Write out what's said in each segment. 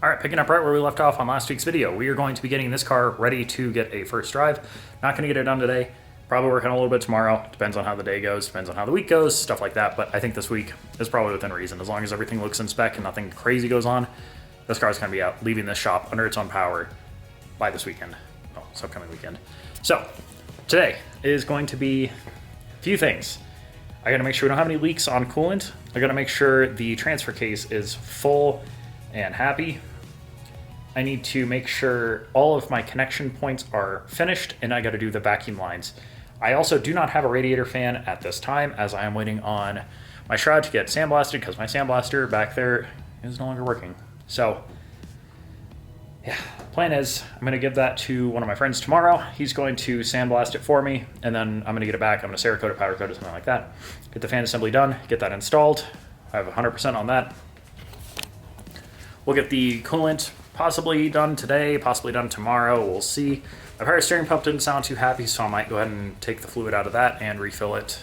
All right, picking up right where we left off on last week's video, we are going to be getting this car ready to get a first drive. Not going to get it done today. Probably working a little bit tomorrow. Depends on how the day goes, depends on how the week goes, stuff like that. But I think this week is probably within reason. As long as everything looks in spec and nothing crazy goes on, this car is going to be out, leaving this shop under its own power by this weekend. Well, this upcoming weekend. So today is going to be a few things. I got to make sure we don't have any leaks on coolant. I got to make sure the transfer case is full and happy. I need to make sure all of my connection points are finished, and I got to do the vacuum lines. I also do not have a radiator fan at this time, as I am waiting on my shroud to get sandblasted because my sandblaster back there is no longer working. So yeah, plan is I'm going to give that to one of my friends tomorrow. He's going to sandblast it for me, and then I'm going to get it back. I'm going to Cerakote it, powder coat it, something like that. Get the fan assembly done, get that installed. I have 100% on that. We'll get the coolant possibly done today, possibly done tomorrow. We'll see. My power steering pump didn't sound too happy, so I might go ahead and take the fluid out of that and refill it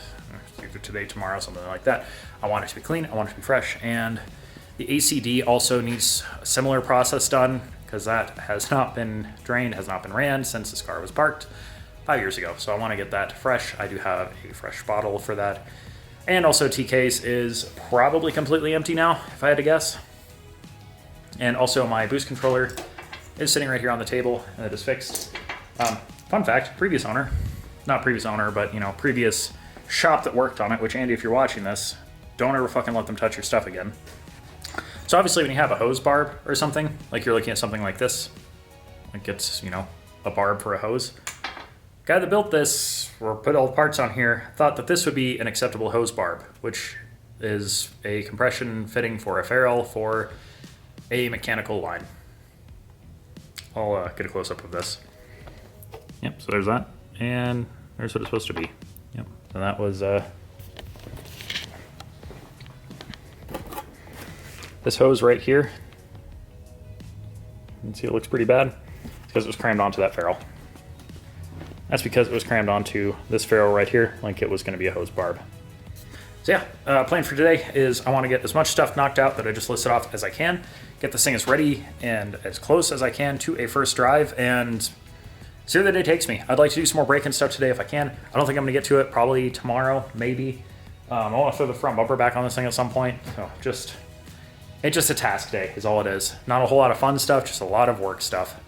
either today, tomorrow, something like that. I want it to be clean. I want it to be fresh. And the ACD also needs a similar process done because that has not been drained, has not been ran since this car was parked 5 years ago. So I want to get that fresh. I do have a fresh bottle for that. And also T-case is probably completely empty now, if I had to guess. And also my boost controller is sitting right here on the table, and it is fixed. Fun fact, previous owner, but previous shop that worked on it, which Andy, if you're watching this, don't ever fucking let them touch your stuff again. So obviously when you have a hose barb or something, like you're looking at something like this, like it's, a barb for a hose. Guy that built this, or put all the parts on here, thought that this would be an acceptable hose barb, which is a compression fitting for a ferrule for a mechanical line. I'll get a close-up of this. Yep, so there's that. And there's what it's supposed to be. Yep, so that was this hose right here. You can see it looks pretty bad. It's because it was crammed onto that ferrule. That's because it was crammed onto this ferrule right here, like it was going to be a hose barb. So yeah, plan for today is I want to get as much stuff knocked out that I just listed off as I can, get this thing as ready and as close as I can to a first drive, and see where the day takes me. I'd like to do some more braking stuff today if I can. I don't think I'm going to get to it, probably tomorrow, maybe. I want to throw the front bumper back on this thing at some point. So it's just a task day is all it is. Not a whole lot of fun stuff, just a lot of work stuff.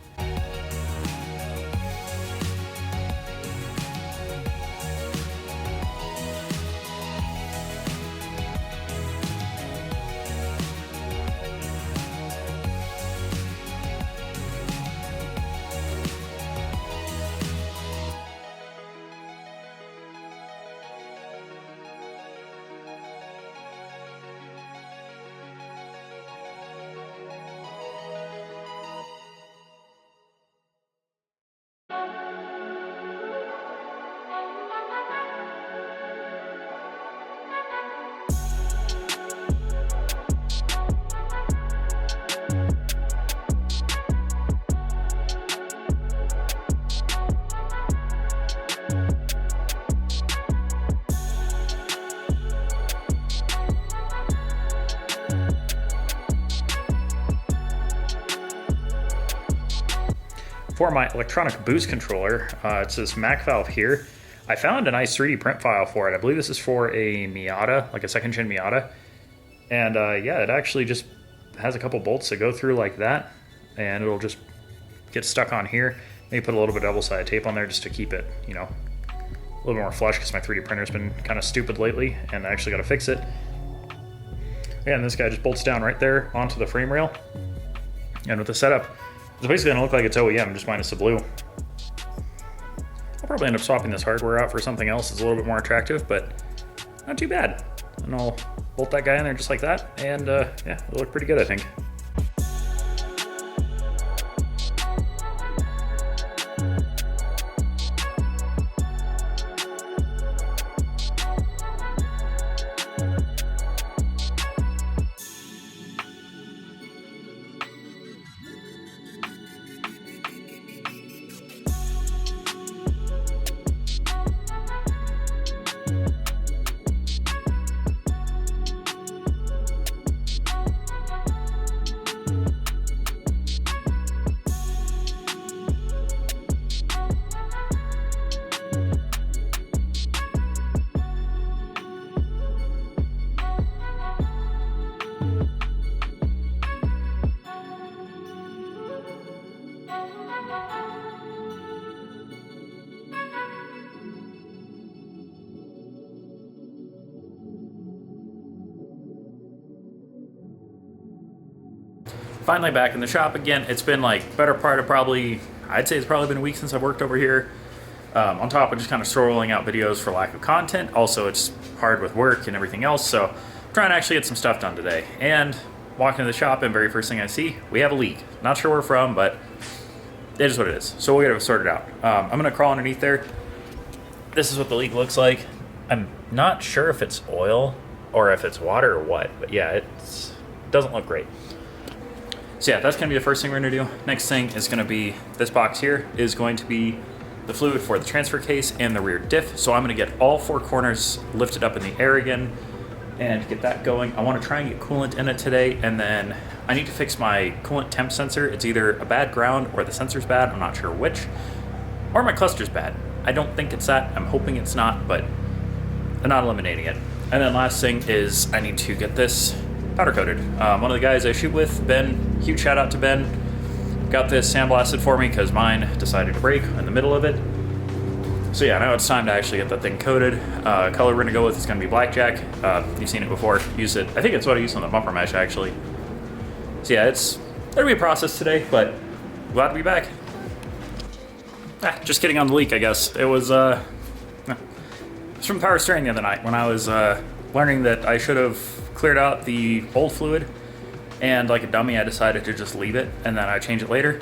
For my electronic boost controller, it's this Mac valve here. I found a nice 3D print file for it. I believe this is for a Miata, like a second gen Miata. And yeah, it actually just has a couple bolts that go through like that, and it'll just get stuck on here. Maybe put a little bit of double-sided tape on there just to keep it, a little more flush, because my 3D printer's been kind of stupid lately, and I actually got to fix it. Yeah, and this guy just bolts down right there onto the frame rail. And with the setup, it's basically going to look like it's OEM, just minus the blue. I'll probably end up swapping this hardware out for something else that's a little bit more attractive, but not too bad. And I'll bolt that guy in there just like that, and yeah, it'll look pretty good, I think. Finally back in the shop again. It's been like better part of probably, I'd say it's probably been a week since I've worked over here. On top of just kind of rolling out videos for lack of content. Also, it's hard with work and everything else, so I'm trying to actually get some stuff done today. And walking to the shop, and very first thing I see, we have a leak. Not sure where from, but it is what it is. So we'll get it sorted out. I'm gonna crawl underneath there. This is what the leak looks like. I'm not sure if it's oil or if it's water or what, but yeah, it doesn't look great. So yeah, that's gonna be the first thing we're gonna do. Next thing is gonna be, this box here is going to be the fluid for the transfer case and the rear diff. So I'm gonna get all 4 corners lifted up in the air again and get that going. I wanna try and get coolant in it today, and then I need to fix my coolant temp sensor. It's either a bad ground or the sensor's bad, I'm not sure which, or my cluster's bad. I don't think it's that, I'm hoping it's not, but I'm not eliminating it. And then last thing is I need to get this powder coated. One of the guys I shoot with, Ben, huge shout out to Ben, got this sandblasted for me because mine decided to break in the middle of it. So yeah, now it's time to actually get that thing coated. Color we're gonna go with is gonna be blackjack. You've seen it before, use it. I think it's what I used on the bumper mesh actually. So yeah, it'll be a process today, but glad to be back. Just kidding on the leak, I guess. It was from power steering the other night when I was learning that I should have cleared out the old fluid, and like a dummy I decided to just leave it and then I change it later.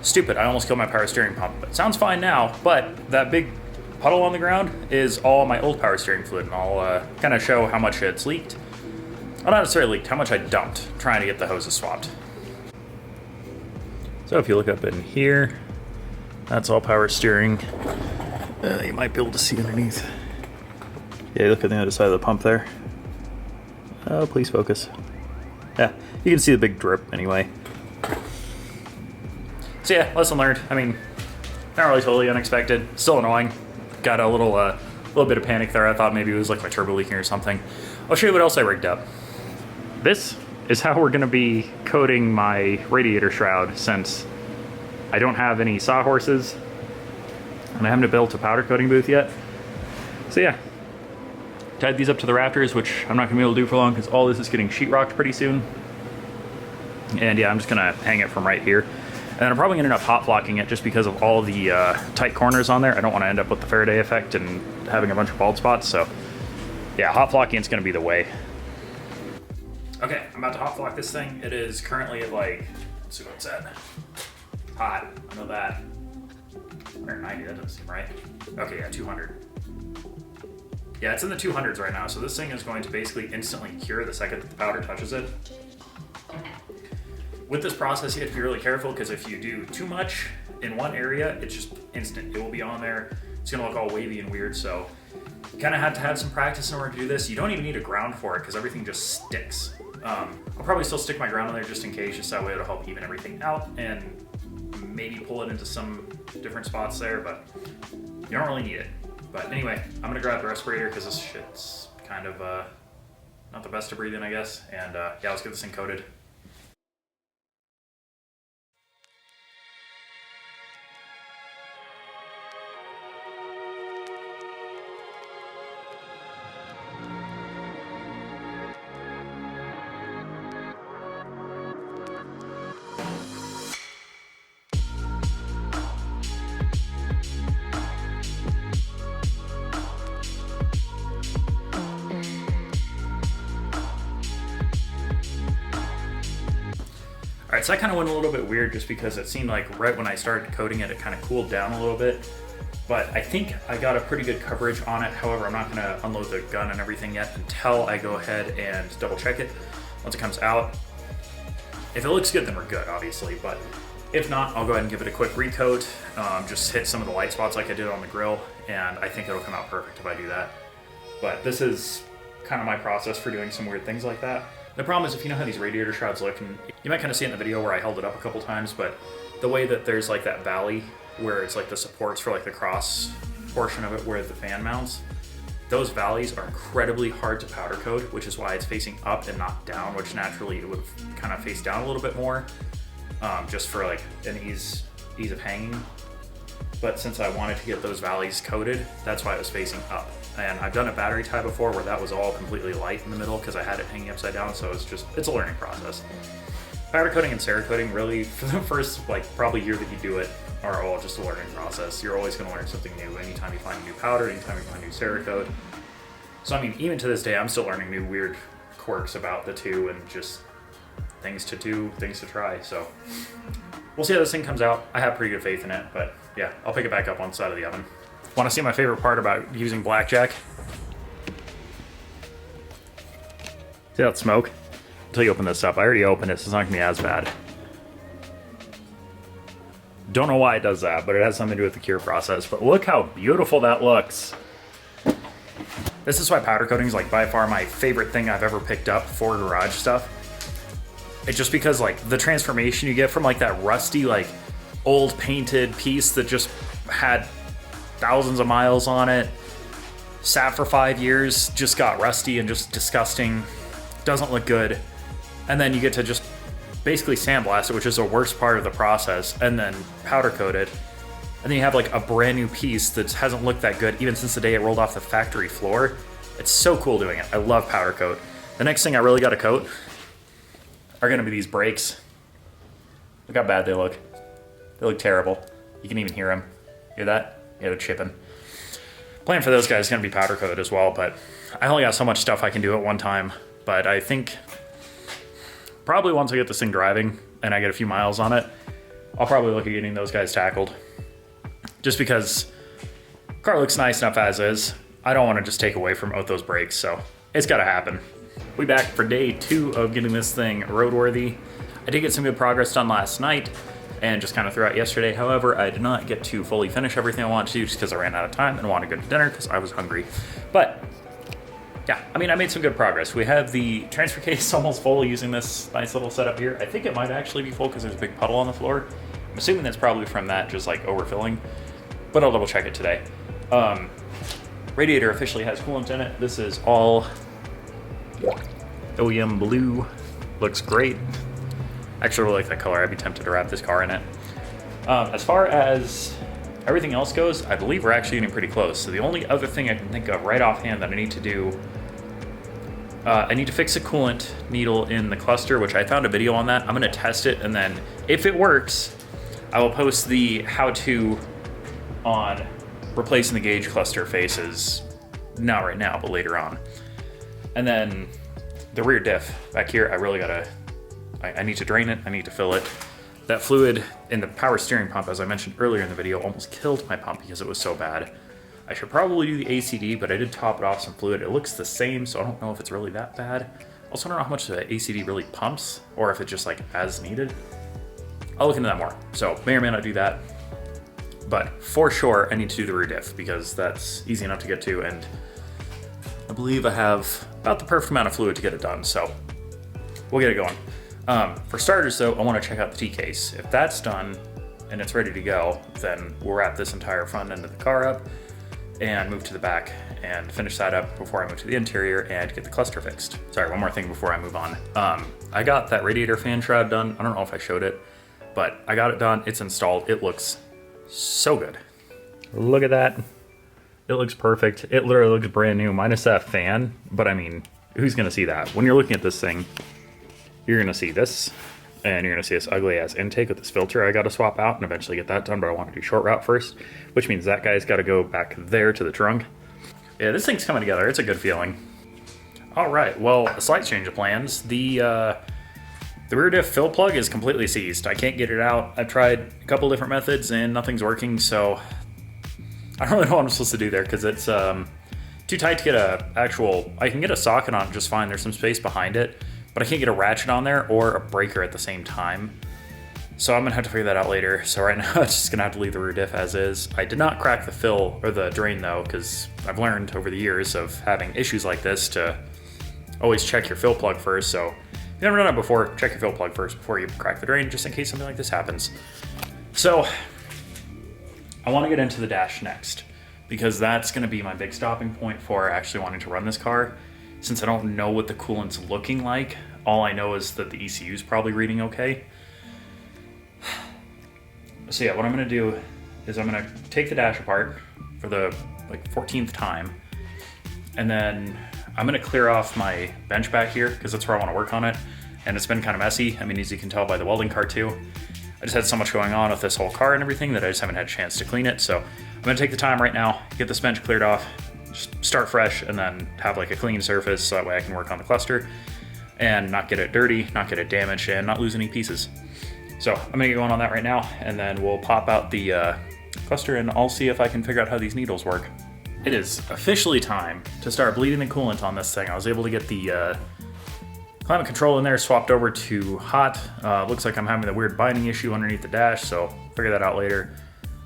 Stupid, I almost killed my power steering pump. It sounds fine now, but that big puddle on the ground is all my old power steering fluid, and I'll kind of show how much it's leaked. Well, not necessarily leaked, how much I dumped trying to get the hoses swapped. So if you look up in here, that's all power steering. You might be able to see underneath. Yeah, look at the other side of the pump there. Oh, please focus. Yeah, you can see the big drip anyway. So yeah, lesson learned. I mean, not really totally unexpected. Still annoying. Got a little bit of panic there. I thought maybe it was like my turbo leaking or something. I'll show you what else I rigged up. This is how we're gonna be coating my radiator shroud, since I don't have any sawhorses and I haven't built a powder coating booth yet. So yeah, tied these up to the rafters, which I'm not gonna be able to do for long because all this is getting sheetrocked pretty soon. And yeah, I'm just gonna hang it from right here. And then I'm probably gonna end up hot flocking it just because of all the tight corners on there. I don't wanna end up with the Faraday effect and having a bunch of bald spots, so yeah, hot flocking is gonna be the way. Okay, I'm about to hot flock this thing. It is currently at like, let's see what it's at. Hot, I know that. 190, that doesn't seem right. Okay, yeah, 200. Yeah, it's in the 200s right now, so this thing is going to basically instantly cure the second that the powder touches it. With this process, you have to be really careful, because if you do too much in one area, it's just instant. It will be on there. It's gonna look all wavy and weird, so you kind of have to have some practice in order to do this. You don't even need a ground for it, because everything just sticks. I'll probably still stick my ground on there just in case, just that way it'll help even everything out and maybe pull it into some different spots there, but you don't really need it. But anyway, I'm gonna grab the respirator because this shit's kind of not the best to breathe in, I guess. And yeah, let's get this thing coated. Alright, so that kind of went a little bit weird just because it seemed like right when I started coating it, it kind of cooled down a little bit. But I think I got a pretty good coverage on it. However, I'm not going to unload the gun and everything yet until I go ahead and double check it once it comes out. If it looks good, then we're good, obviously. But if not, I'll go ahead and give it a quick recoat. Just hit some of the light spots like I did on the grill, and I think it'll come out perfect if I do that. But this is kind of my process for doing some weird things like that. The problem is, if you know how these radiator shrouds look, and you might kind of see it in the video where I held it up a couple times, but the way that there's like that valley where it's like the supports for like the cross portion of it where the fan mounts, those valleys are incredibly hard to powder coat, which is why it's facing up and not down, which naturally it would kind of face down a little bit more, just for like an ease of hanging. But since I wanted to get those valleys coated, that's why it was facing up. And I've done a battery tie before where that was all completely light in the middle because I had it hanging upside down, so it's a learning process. Powder coating and Cerakoting really, for the first like probably year that you do it, are all just a learning process. You're always going to learn something new anytime you find a new powder, anytime you find a new Cerakote. So I mean, even to this day, I'm still learning new weird quirks about the two and just things to do, things to try. So we'll see how this thing comes out. I have pretty good faith in it, but yeah, I'll pick it back up on the side of the oven. Want to see my favorite part about using blackjack? See that smoke? Until you open this up. I already opened it, so it's not gonna be as bad. Don't know why it does that, but it has something to do with the cure process. But look how beautiful that looks. This is why powder coating is like by far my favorite thing I've ever picked up for garage stuff. It's just because like the transformation you get from like that rusty, like old painted piece that just had thousands of miles on it, sat for 5 years, just got rusty and just disgusting, doesn't look good. And then you get to just basically sandblast it, which is the worst part of the process, and then powder coat it. And then you have like a brand new piece that hasn't looked that good even since the day it rolled off the factory floor. It's so cool doing it. I love powder coat. The next thing I really got to coat are gonna be these brakes. Look how bad they look. They look terrible. You can even hear them. Hear that? Yeah, they're chipping. Plan for those guys is gonna be powder coated as well, but I only got so much stuff I can do at one time. But I think probably once I get this thing driving and I get a few miles on it, I'll probably look at getting those guys tackled. Just because the car looks nice enough as is. I don't want to just take away from those brakes, so it's got to happen. We back for day 2 of getting this thing roadworthy. I did get some good progress done last night and just kind of throughout yesterday. However, I did not get to fully finish everything I wanted to do just because I ran out of time and wanted to go to dinner because I was hungry. But yeah, I mean, I made some good progress. We have the transfer case almost full using this nice little setup here. I think it might actually be full because there's a big puddle on the floor. I'm assuming that's probably from that just like overfilling, but I'll double check it today. Radiator officially has coolant in it. This is all OEM blue. Looks great. Actually really like that color. I'd be tempted to wrap this car in it. As far as everything else goes, I believe we're actually getting pretty close. So the only other thing I can think of right offhand that I need to do, I need to fix a coolant needle in the cluster, which I found a video on that. I'm gonna test it, and then if it works, I will post the how-to on replacing the gauge cluster faces, not right now, but later on. And then the rear diff back here, I need to drain it, I need to fill it. That fluid in the power steering pump, as I mentioned earlier in the video, almost killed my pump because it was so bad. I should probably do the ACD, but I did top it off some fluid. It looks the same, so I don't know if it's really that bad. Also, I don't know how much the ACD really pumps, or if it's just like as needed. I'll look into that more. So may or may not do that. But for sure, I need to do the rear diff because that's easy enough to get to, and I believe I have about the perfect amount of fluid to get it done, so we'll get it going. For starters though, I want to check out the T-case. If that's done and it's ready to go, then we'll wrap this entire front end of the car up and move to the back and finish that up before I move to the interior and get the cluster fixed. Sorry, one more thing before I move on. I got that radiator fan shroud done. I don't know if I showed it, but I got it done. It's installed. It looks so good. Look at that. It looks perfect. It literally looks brand new, minus that fan. But I mean, who's gonna see that? When you're looking at this thing, you're gonna see this, and you're gonna see this ugly ass intake with this filter I gotta swap out and eventually get that done, but I want to do short route first, which means that guy's gotta go back there to the trunk. Yeah, this thing's coming together. It's a good feeling. All right, well, a slight change of plans. The rear diff fill plug is completely seized. I can't get it out. I've tried a couple different methods and nothing's working, so I don't really know what I'm supposed to do there because it's too tight to get I can get a socket on it just fine. There's some space behind it, but I can't get a ratchet on there or a breaker at the same time. So I'm gonna have to figure that out later. So right now it's just gonna have to leave the rear diff as is. I did not crack the fill or the drain though, because I've learned over the years of having issues like this to always check your fill plug first. So if you've never done it before, check your fill plug first before you crack the drain, just in case something like this happens. So I wanna get into the dash next, because that's gonna be my big stopping point for actually wanting to run this car. Since I don't know what the coolant's looking like, all I know is that the ECU is probably reading okay. So yeah, what I'm gonna do is I'm gonna take the dash apart for the 14th time, and then I'm gonna clear off my bench back here because that's where I want to work on it, and it's been kind of messy. I mean, as you can tell by the welding cart too. I just had so much going on with this whole car and everything that I just haven't had a chance to clean it. So I'm gonna take the time right now, get this bench cleared off, just start fresh, and then have like a clean surface so that way I can work on the cluster and not get it dirty, not get it damaged, and not lose any pieces. So I'm gonna get going on that right now, and then we'll pop out the cluster and I'll see if I can figure out how these needles work. It is officially time to start bleeding the coolant on this thing. I was able to get the climate control in there swapped over to hot. Looks like I'm having a weird binding issue underneath the dash, so figure that out later.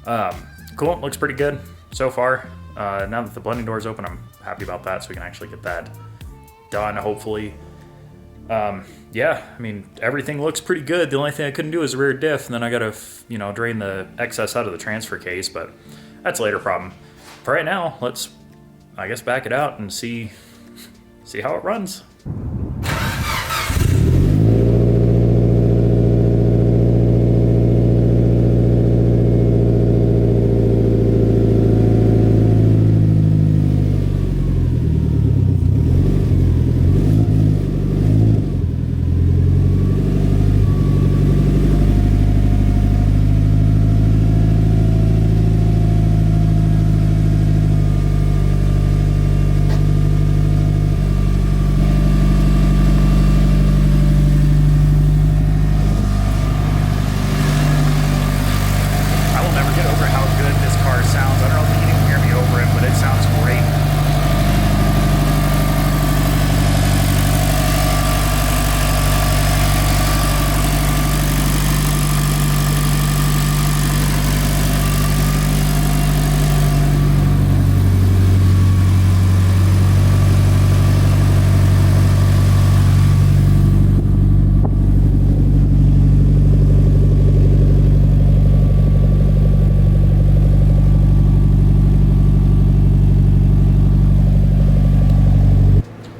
Coolant looks pretty good so far. Now that the blending door is open, I'm happy about that, so we can actually get that done, hopefully. Yeah, I mean, everything looks pretty good. The only thing I couldn't do is a rear diff, and then I gotta, drain the excess out of the transfer case, but that's a later problem. For right now, let's, I guess, back it out and see how it runs.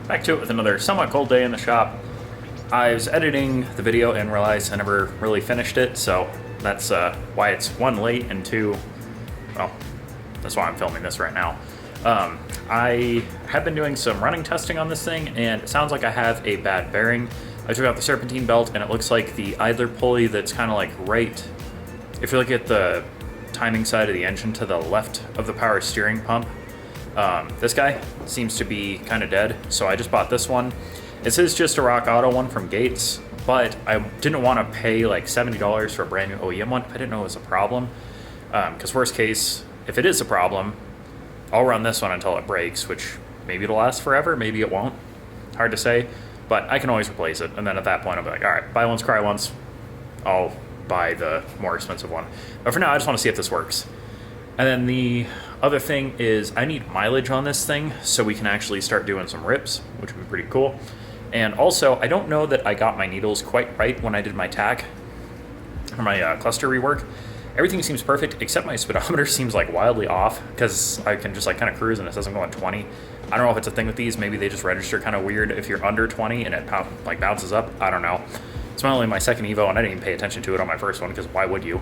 Back to it with another somewhat cold day in the shop. I was editing the video and realized I never really finished it, so that's why it's one, late, and two, well, that's why I'm filming this right now. I have been doing some running testing on this thing, and it sounds like I have a bad bearing. I took out the serpentine belt, and it looks like the idler pulley that's kind of like right, if you look at the timing side of the engine to the left of the power steering pump, this guy seems to be kind of dead, so I just bought this one. This is just a Rock Auto one from Gates, but I didn't want to pay like $70 for a brand new OEM one. I didn't know it was a problem, because worst case, if it is a problem, I'll run this one until it breaks, which maybe it'll last forever, maybe it won't. Hard to say, but I can always replace it, and then at that point I'll be like, all right, buy once, cry once. I'll buy the more expensive one. But for now, I just want to see if this works. And then the other thing is I need mileage on this thing so we can actually start doing some rips, which would be pretty cool. And also, I don't know that I got my needles quite right when I did my tack, or my cluster rework. Everything seems perfect, except my speedometer seems like wildly off, because I can just like kind of cruise and it says I'm going 20. I don't know if it's a thing with these. Maybe they just register kind of weird if you're under 20 and it like bounces up. I don't know. It's only my second Evo, and I didn't even pay attention to it on my first one, because why would you?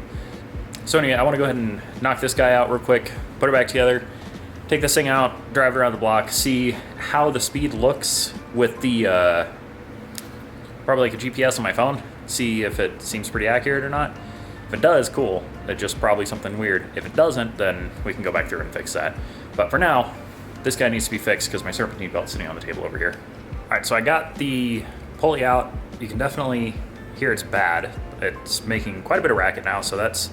So anyway, I want to go ahead and knock this guy out real quick, put it back together, take this thing out, drive it around the block, see how the speed looks with the, probably like a GPS on my phone, see if it seems pretty accurate or not. If it does, cool. It's just probably something weird. If it doesn't, then we can go back through and fix that. But for now, this guy needs to be fixed because my serpentine belt's sitting on the table over here. All right, so I got the pulley out. You can definitely hear it's bad. It's making quite a bit of racket now, so that's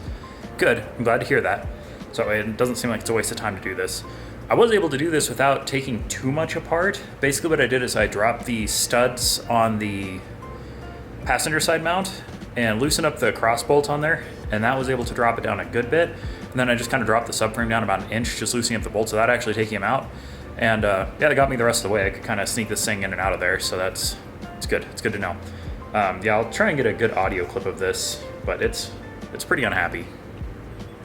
good. I'm glad to hear that. So it doesn't seem like it's a waste of time to do this. I was able to do this without taking too much apart. Basically what I did is I dropped the studs on the passenger side mount and loosened up the cross bolt on there, and that was able to drop it down a good bit. And then I just kind of dropped the subframe down about an inch, just loosening up the bolts without actually taking them out. And yeah, that got me the rest of the way. I could kind of sneak this thing in and out of there, so it's good. It's good to know. Yeah, I'll try and get a good audio clip of this, but it's pretty unhappy.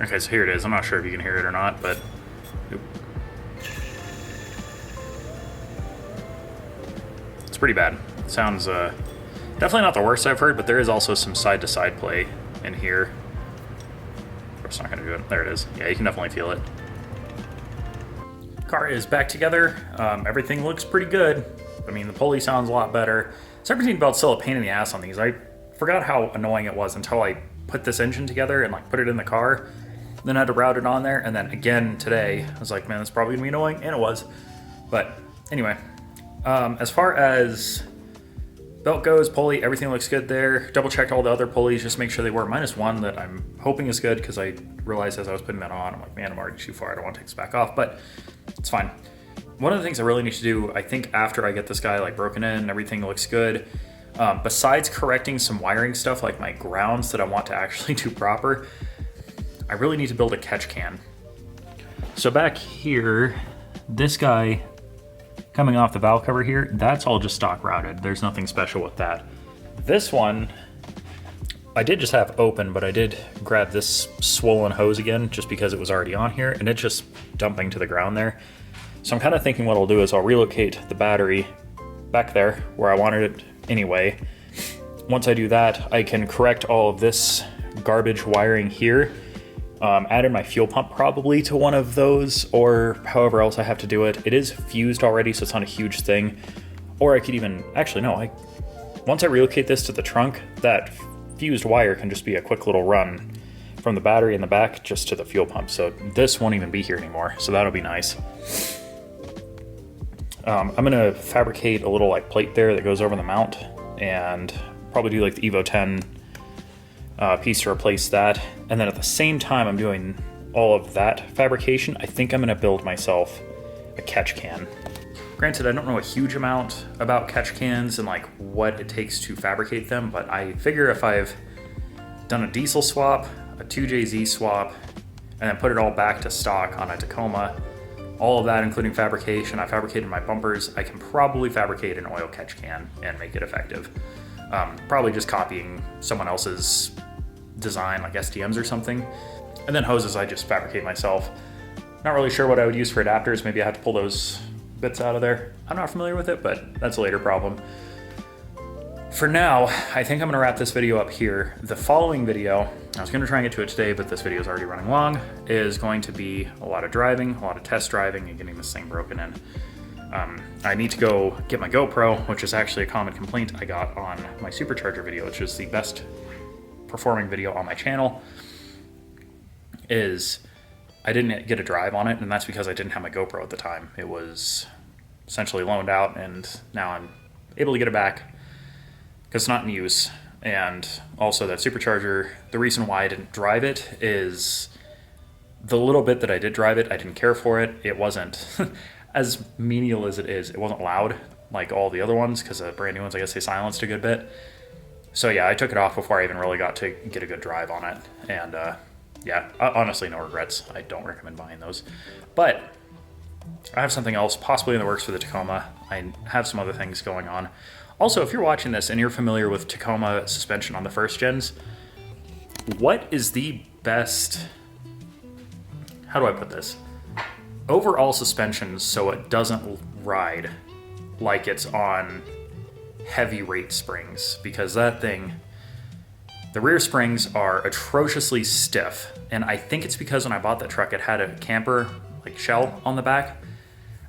Okay, so here it is. I'm not sure if you can hear it or not, but it's pretty bad. It sounds definitely not the worst I've heard, but there is also some side-to-side play in here. Of course, not going to do it. There it is. Yeah, you can definitely feel it. Car is back together. Everything looks pretty good. I mean, the pulley sounds a lot better. Serpentine belt's still a pain in the ass on these. I forgot how annoying it was until I put this engine together and like put it in the car. Then I had to route it on there, and then again today, I was like, man, that's probably gonna be annoying, and it was. But anyway, as far as belt goes, pulley, everything looks good there. Double checked all the other pulleys, just make sure they were -1 that I'm hoping is good, because I realized as I was putting that on, I'm like, man, I'm already too far. I don't want to take this back off, but it's fine. One of the things I really need to do, I think after I get this guy like broken in and everything looks good, besides correcting some wiring stuff like my grounds that I want to actually do proper, I really need to build a catch can. So back here, this guy coming off the valve cover here, that's all just stock routed. There's nothing special with that. This one, I did just have open, but I did grab this swollen hose again just because it was already on here, and it's just dumping to the ground there. So I'm kind of thinking what I'll do is I'll relocate the battery back there where I wanted it anyway. Once I do that, I can correct all of this garbage wiring here. Added my fuel pump probably to one of those, or however else I have to do it. It is fused already, so it's not a huge thing. Or I could even, actually no, once I relocate this to the trunk, that fused wire can just be a quick little run from the battery in the back just to the fuel pump. So this won't even be here anymore, so that'll be nice. I'm gonna fabricate a little like plate there that goes over the mount, and probably do like the Evo 10 piece to replace that. And then at the same time I'm doing all of that fabrication, I think I'm gonna build myself a catch can. Granted, I don't know a huge amount about catch cans and like what it takes to fabricate them, but I figure if I've done a diesel swap, a 2JZ swap, and then put it all back to stock on a Tacoma, all of that including fabrication, I fabricated my bumpers, I can probably fabricate an oil catch can and make it effective. Probably just copying someone else's design, like STMs or something. And then hoses I just fabricate myself. Not really sure what I would use for adapters. Maybe I have to pull those bits out of there. I'm not familiar with it, but that's a later problem. For now, I think I'm gonna wrap this video up here. The following video, I was gonna try and get to it today, but this video is already running long, is going to be a lot of driving, a lot of test driving, and getting this thing broken in. I need to go get my GoPro, which is actually a common complaint I got on my supercharger video, which is the best performing video on my channel, is I didn't get a drive on it, and that's because I didn't have my GoPro at the time. It was essentially loaned out, and now I'm able to get it back because it's not in use. And also that supercharger, the reason why I didn't drive it is the little bit that I did drive it, I didn't care for it. It wasn't as menial as it is. It wasn't loud like all the other ones, because the brand new ones, I guess they silenced a good bit. So yeah, I took it off before I even really got to get a good drive on it. And yeah, honestly, no regrets. I don't recommend buying those. But I have something else possibly in the works for the Tacoma. I have some other things going on. Also, if you're watching this and you're familiar with Tacoma suspension on the first gens, what is the best, how do I put this? Overall suspension so it doesn't ride like it's on heavy rate springs, because that thing, the rear springs are atrociously stiff, and I think it's because when I bought that truck it had a camper like shell on the back,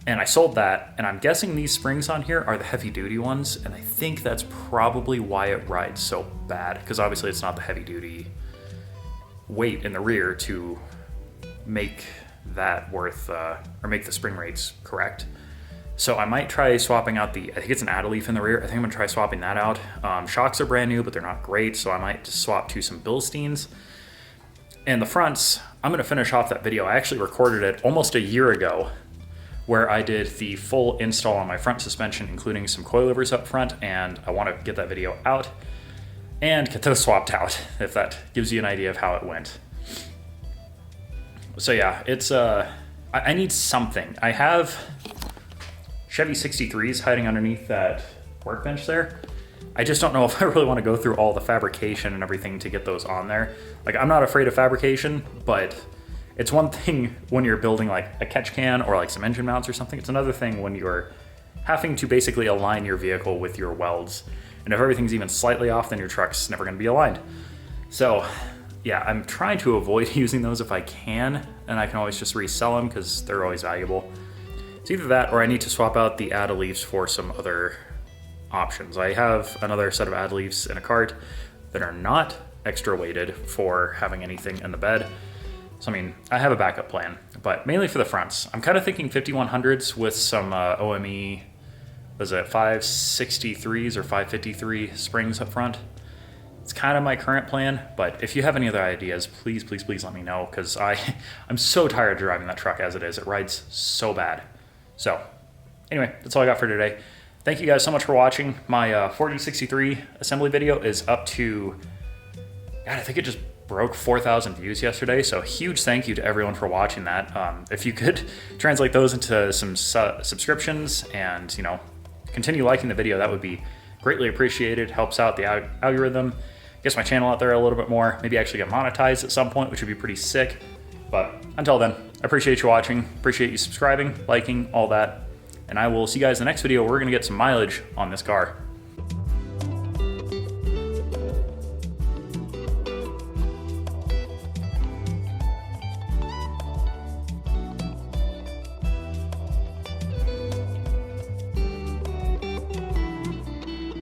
and I sold that, and I'm guessing these springs on here are the heavy duty ones, and I think that's probably why it rides so bad, because obviously it's not the heavy duty weight in the rear to make that worth, or make the spring rates correct. So I might try swapping out I think it's an Adeleaf in the rear. I think I'm gonna try swapping that out. Shocks are brand new, but they're not great, so I might just swap to some Bilsteins. And the fronts, I'm gonna finish off that video. I actually recorded it almost a year ago, where I did the full install on my front suspension, including some coilovers up front, and I wanna get that video out and get those swapped out, if that gives you an idea of how it went. So yeah, it's, I need something. I have Chevy 63s hiding underneath that workbench there. I just don't know if I really want to go through all the fabrication and everything to get those on there. Like, I'm not afraid of fabrication, but it's one thing when you're building like a catch can or like some engine mounts or something. It's another thing when you're having to basically align your vehicle with your welds. And if everything's even slightly off, then your truck's never going to be aligned. So yeah, I'm trying to avoid using those if I can, and I can always just resell them because they're always valuable. It's either that or I need to swap out the Adeleafs for some other options. I have another set of ad leaves in a cart that are not extra weighted for having anything in the bed. So I mean, I have a backup plan, but mainly for the fronts. I'm kind of thinking 5100s with some OME, was it 563s or 553 springs up front. It's kind of my current plan, but if you have any other ideas, please let me know, because I'm so tired of driving that truck as it is. It rides so bad. So anyway, that's all I got for today. Thank you guys so much for watching. My 4063 assembly video is up to, God, I think it just broke 4,000 views yesterday. So huge thank you to everyone for watching that. If you could translate those into some subscriptions and, you know, continue liking the video, that would be greatly appreciated. Helps out the algorithm, gets my channel out there a little bit more, maybe actually get monetized at some point, which would be pretty sick. But until then, I appreciate you watching, appreciate you subscribing, liking, all that. And I will see you guys in the next video. We're gonna get some mileage on this car.